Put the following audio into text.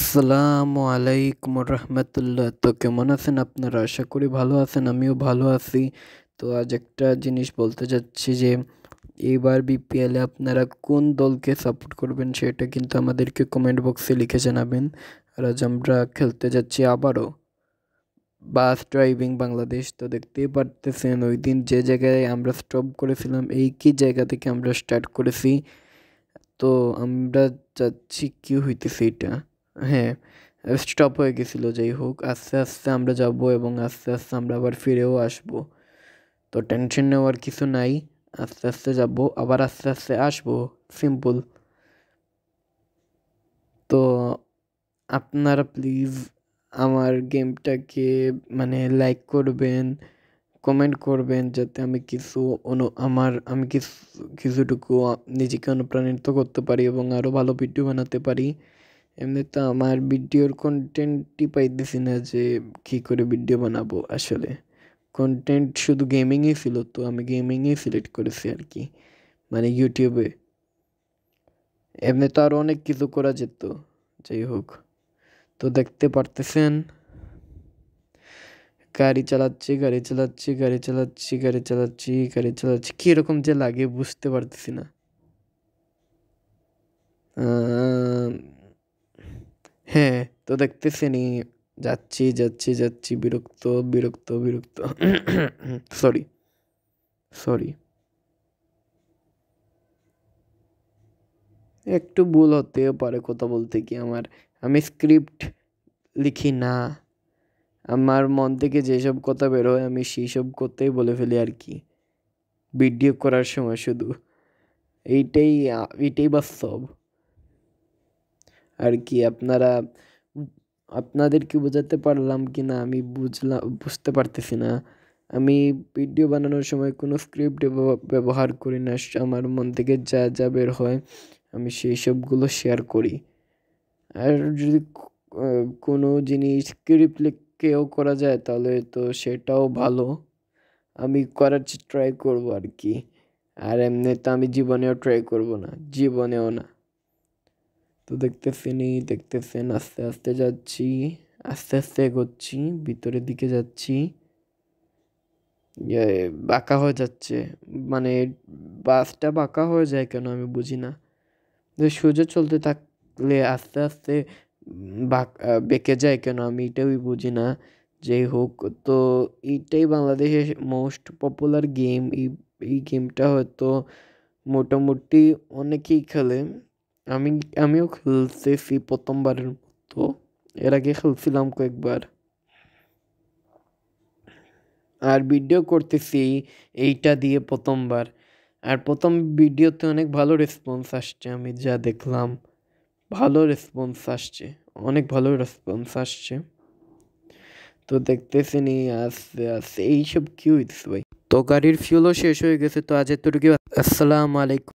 আসসালামু আলাইকুম রহমতুল্লাহ। তো কেমন আছেন আপনারা? আশা করি ভালো আছেন, আমিও ভালো আছি। তো আজ একটা জিনিস বলতে যাচ্ছি যে এইবার বিপিএলে আপনারা কোন দলকে সাপোর্ট করবেন সেটা কিন্তু আমাদেরকে কমেন্ট বক্সে লিখে জানাবেন। আর আজ আমরা খেলতে যাচ্ছি আবারও বাস ড্রাইভিং বাংলাদেশ। তো দেখতেই পারতেছেন ওই দিন যে জায়গায় আমরা স্টপ করেছিলাম এই কি জায়গা থেকে আমরা স্টার্ট করেছি। তো আমরা যাচ্ছি কি হইতেছে এটা, হ্যাঁ, স্টপ হয়ে গেছিলো। যাই হোক, আস্তে আস্তে আমরা যাব এবং আস্তে আস্তে আমরা আবার ফিরেও আসব। তো টেনশন নেওয়ার কিছু নাই, আস্তে আস্তে যাব আবার আস্তে আস্তে আসবো, সিম্পল। তো আপনারা প্লিজ আমার গেমটাকে লাইক করবেন, কমেন্ট করবেন, যাতে আমি কিছু আমি কিছুটুকু নিজেকে অনুপ্রাণিত করতে পারি এবং আরও ভালো ভিডিও বানাতে পারি। এমনি তো আমার ভিডিওর কন্টেন্টই পাইতেছি না যে কী করে ভিডিও বানাবো। আসলে কন্টেন্ট শুধু গেমিংই ছিল, তো আমি গেমিংই সিলেক্ট করেছি আর কি, ইউটিউবে। এমনি তো আরও অনেক কিছু করা যেত। যাই হোক, তো দেখতে পারতেছেন গাড়ি চালাচ্ছি, গাড়ি চালাচ্ছি, গাড়ি চালাচ্ছি, গাড়ি চালাচ্ছি, গাড়ি চালাচ্ছি, কীরকম যে লাগে বুঝতে পারতেছি না। হ্যাঁ, তো দেখতেছেনই, যাচ্ছি যাচ্ছি যাচ্ছি, বিরক্ত বিরক্ত বিরক্ত। সরি সরি, একটু ভুল হতেও পারে কথা বলতে কি আমার। আমি স্ক্রিপ্ট লিখি না, আমার মন থেকে যেসব কথা বেরোয় আমি সেই সব কথাই বলে ফেলি আর কি, ভিডিও করার সময় শুধু। এইটাই এইটাই বাস্তব আর কি। আপনাদেরকে বোঝাতে পারলাম কি না আমি বুঝতে পারতেছি না। আমি ভিডিও বানানোর সময় কোনো স্ক্রিপ্ট ব্যবহার করি না, আমার মন থেকে যা যা বের হয় আমি সেই সবগুলো শেয়ার করি। আর যদি কোনো জিনিস স্ক্রিপ্ট লিখেও করা যায় তাহলে তো সেটাও ভালো, আমি করার ট্রাই করব আর কি। আর এমনি তো আমি জীবনেও ট্রাই করব না, জীবনেও না। তো দেখতেছেন আস্তে আস্তে যাচ্ছি, আস্তে আস্তে এগোচ্ছি, ভিতরের দিকে যাচ্ছি। বাঁকা হয়ে যাচ্ছে, মানে বাসটা বাঁকা হয়ে যায় কেন আমি বুঝি না। সোজা চলতে থাকলে আস্তে আস্তে বেঁকে যায় কেন আমি এটাই বুঝি না। যাই হোক, তো এইটাই বাংলাদেশের মোস্ট পপুলার গেম। এই গেমটা হয়তো মোটামুটি অনেকেই খেলে। আমিও খেলতেছি প্রথমবারের মতো, এর আগে খেলছিলাম কয়েকবার। আর ভিডিও করতেছি এইটা দিয়ে প্রথমবার। আর প্রথম ভিডিওতে অনেক ভালো রেসপন্স আসছে, আমি যা দেখলাম ভালো রেসপন্স আসছে, অনেক ভালো রেসপন্স আসছে। তো দেখতেছেনি আস্তে আস্তে এইসব কি হইতেছে ভাই। তো গাড়ির ফিউলও শেষ হয়ে গেছে। তো আজ এতটুকু, আসসালামু আলাইকুম।